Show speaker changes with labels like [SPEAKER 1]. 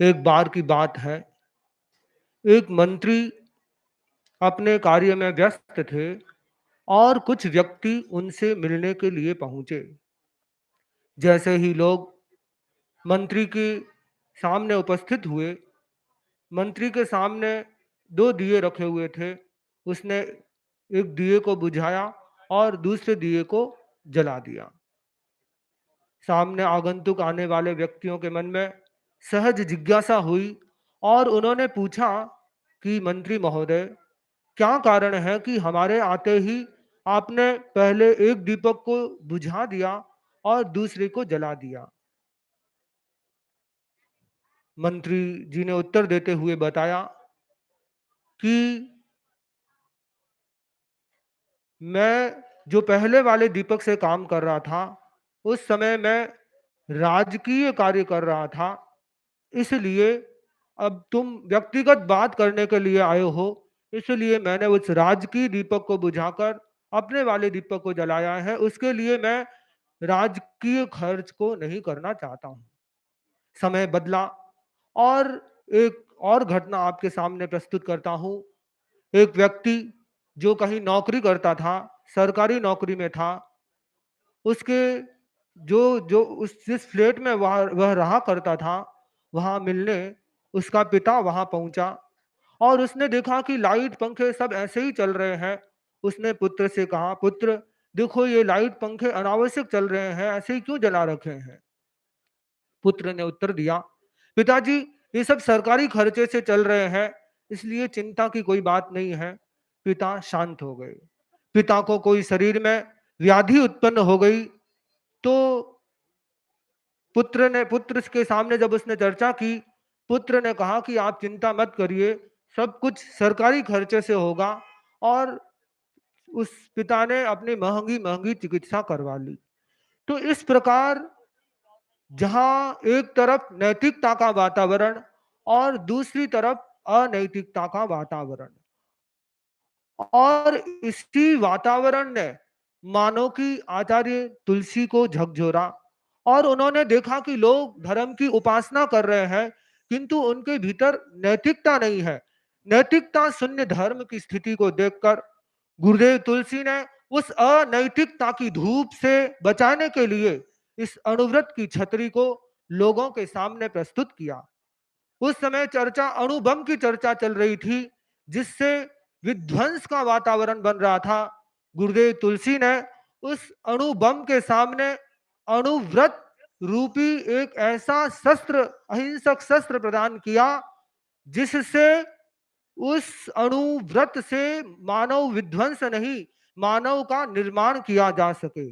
[SPEAKER 1] एक बार की बात है, एक मंत्री अपने कार्य में व्यस्त थे और कुछ व्यक्ति उनसे मिलने के लिए पहुंचे। जैसे ही लोग मंत्री के सामने उपस्थित हुए, मंत्री के सामने 2 दिए रखे हुए थे। उसने एक दिए को बुझाया और दूसरे दिए को जला दिया। सामने आगंतुक आने वाले व्यक्तियों के मन में सहज जिज्ञासा हुई और उन्होंने पूछा कि मंत्री महोदय, क्या कारण है कि हमारे आते ही आपने पहले एक दीपक को बुझा दिया और दूसरे को जला दिया? मंत्री जी ने उत्तर देते हुए बताया कि मैं जो पहले वाले दीपक से काम कर रहा था, उस समय मैं राजकीय कार्य कर रहा था। इसलिए अब तुम व्यक्तिगत बात करने के लिए आए हो, इसलिए मैंने उस राजकीय दीपक को बुझाकर अपने वाले दीपक को जलाया है। उसके लिए मैं राजकीय खर्च को नहीं करना चाहता हूँ। समय बदला और एक और घटना आपके सामने प्रस्तुत करता हूँ। एक व्यक्ति जो कहीं नौकरी करता था, सरकारी नौकरी में था, उसके जो जो उस जिस फ्लैट में वह रहा करता था, वहाँ मिलने उसका पिता वहाँ पहुँचा और उसने देखा कि लाइट पंखे सब ऐसे ही चल रहे हैं। उसने पुत्र से कहा, पुत्र देखो ये लाइट पंखे अनावश्यक चल रहे हैं, ऐसे ही क्यों जला रखे हैं? पुत्र ने उत्तर दिया, पिताजी ये सब सरकारी खर्चे से चल रहे हैं, इसलिए चिंता की कोई बात नहीं है। पिता शांत हो गए। पिता को कोई शरीर में व्याधि उत्पन्न हो गई, तो पुत्र के सामने जब उसने चर्चा की, पुत्र ने कहा कि आप चिंता मत करिए, सब कुछ सरकारी खर्चे से होगा और उस पिता ने अपनी महँगी-महँगी चिकित्सा करवा ली। तो इस प्रकार जहाँ एक तरफ नैतिकता का वातावरण और दूसरी तरफ अनैतिकता का वातावरण, और इसी वातावरण ने मानव की आचार्य तुलसी को झकझोरा और उन्होंने देखा कि लोग धर्म की उपासना कर रहे हैं, किंतु उनके भीतर नैतिकता नहीं है। नैतिकता शून्य धर्म की स्थिति को देखकर गुरुदेव तुलसी ने उस अनैतिकता की धूप से बचाने के लिए इस अणुव्रत की छतरी को लोगों के सामने प्रस्तुत किया। उस समय चर्चा अणुबम की चर्चा चल रही थी, जिससे विध्वंस का वातावरण बन रहा था। गुरुदेव तुलसी ने उस अणुबम के सामने अणुव्रत रूपी एक ऐसा शस्त्र, अहिंसक शस्त्र प्रदान किया, जिससे उस अणुव्रत से मानव विध्वंस नहीं, मानव का निर्माण किया जा सके।